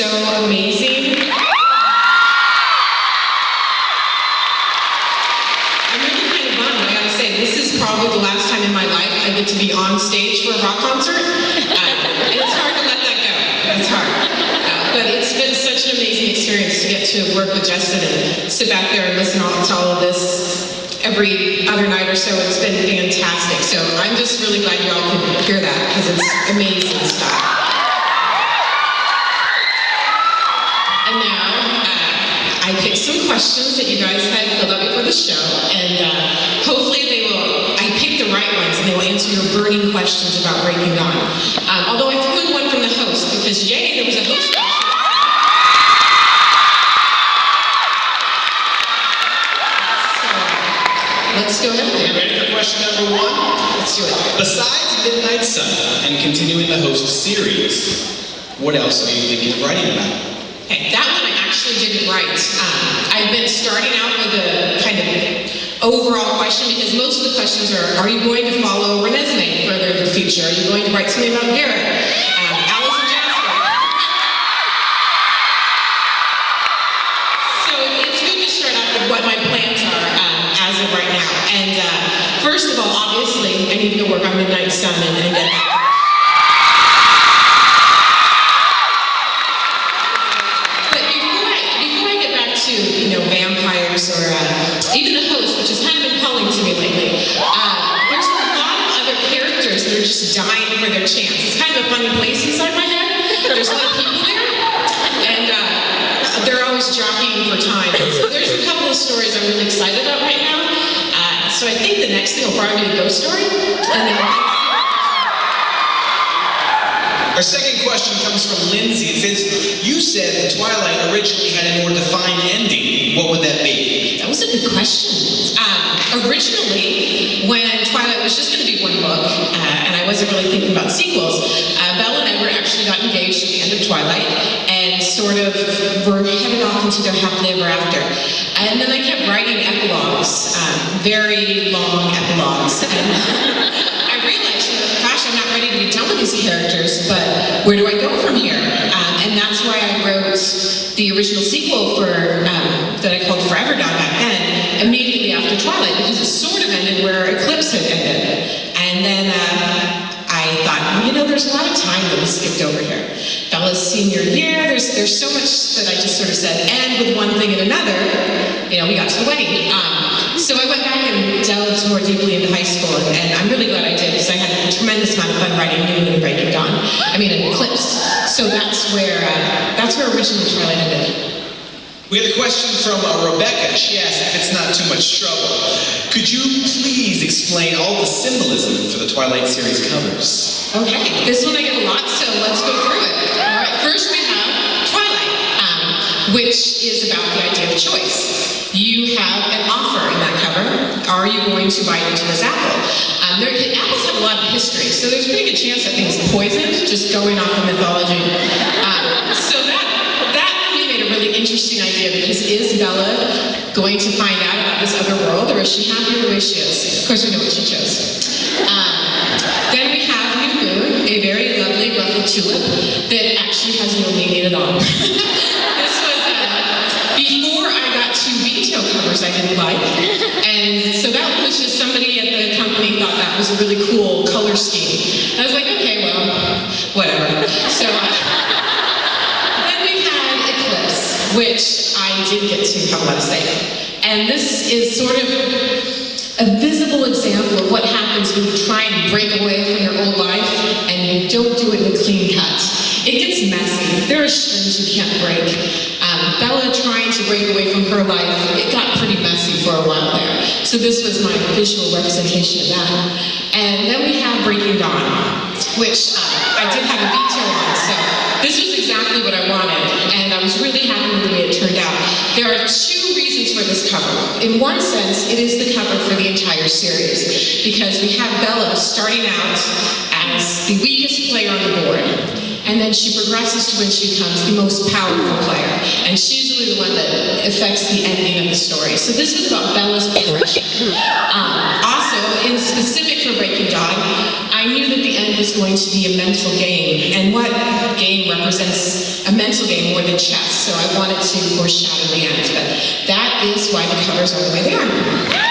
so amazing. I'm really kind of bummed, I gotta say, this is probably the last time in my life I get to be on stage for a rock concert. And it's hard to let that go. It's hard. But it's been such an amazing experience to get to work with Justin and sit back there and listen to all of this every other night or so. It's been fantastic. So I'm just really glad you all could hear that, because it's amazing stuff. And now, I picked some questions that you guys had filled out before the show, and hopefully I picked the right ones, and they will answer your burning questions about Breaking Dawn. Although I threw in one from the host, because yay, there was a host question. Let's go ahead. Are you ready for question number 1? Let's do it. Besides Midnight Sun and continuing the host series, what else are you thinking of writing about? Okay, that one I actually didn't write. I've been starting out with a kind of overall question, because most of the questions are you going to follow Renesmee further into the future? Are you going to write something about Garrett? Alice and Jasper? So it's good to start out with what my plans are as of right now. And first of all, obviously, I need to work on Midnight Sun and get that. But before I get back to, vampires or even the host, which has kind of been calling to me lately, there's a lot of other characters that are just dying for their chance. It's kind of a funny place inside my head. There's a lot of people there, and they're always jockeying for time. So there's a couple of stories I'm really excited about right now. So I think the next thing will probably be a ghost story. And then Our second question comes from Lindsay. It says, you said that Twilight originally had a more defined ending. What would that be? That was a good question. Originally, when Twilight was just going to be one book, and I wasn't really thinking about sequels, Bella and Edward actually got engaged at the end of Twilight, and sort of were headed off into their happily ever after. And then I kept writing epilogues, very long epilogues. And I realized, gosh, I'm not ready to be done with these characters, but where do I go from here? And that's why I wrote the original sequel for that I called Forever Dawn back then, immediately after Twilight, because it sort of ended where Eclipse had ended. And then I thought, there's a lot of time that we skipped over here. Bella's senior year, there's so much that I just sort of said, and with one thing and another, we got to the wedding. So I went back and delved more deeply into high school, and I'm really glad I did, because I had a tremendous amount of fun writing New and Breaking Dawn. Eclipse. So that's where originally Twilight ended. We had a question from Rebecca. She asked if it's not too much trouble. Could you please explain all the symbolism for the Twilight series covers? Okay, this one I get a lot, so let's go through it. All right, first we have Twilight, which is about the idea of choice. You have an offer in that cover. Are you going to bite into this apple? Apples have a lot of history, so there's a pretty good chance that thing's poisoned, just going off the mythology. So that made a really interesting idea, because is Bella going to find out about this other world, or is she happy the way she is? Of course, we know what she chose. Then we have New Moon, a very lovely ruffled tulip that actually has no meaning at all. This was before I got to veto covers I didn't like, and so that was just somebody at the company thought that was a really cool color scheme. And I was like, okay, well, whatever. So then we had Eclipse, which I did get to have a lot to say. And this is sort of a visible example of what happens when you try and break away from your old life and you don't do it in a clean cut. It gets messy. There are strings you can't break. Bella trying to break away from her life, it got pretty messy for a while there. So this was my visual representation of that. And then we have Breaking Dawn, which I did have a veto on. So this was exactly what I wanted, and I was really happy with the way it turned out. There are two reasons for this cover. In one sense, it is the cover for the entire series, because we have Bella starting out as the weakest player on the board, and then she progresses to when she becomes the most powerful player, and she's really the one that affects the ending of the story. So this was about Bella's progression. Also, in specific for Breaking Dawn, I knew that the end was going to be a mental game, and what game represents a mental game more so I wanted to foreshadow the end, but that is why the covers are the way they are.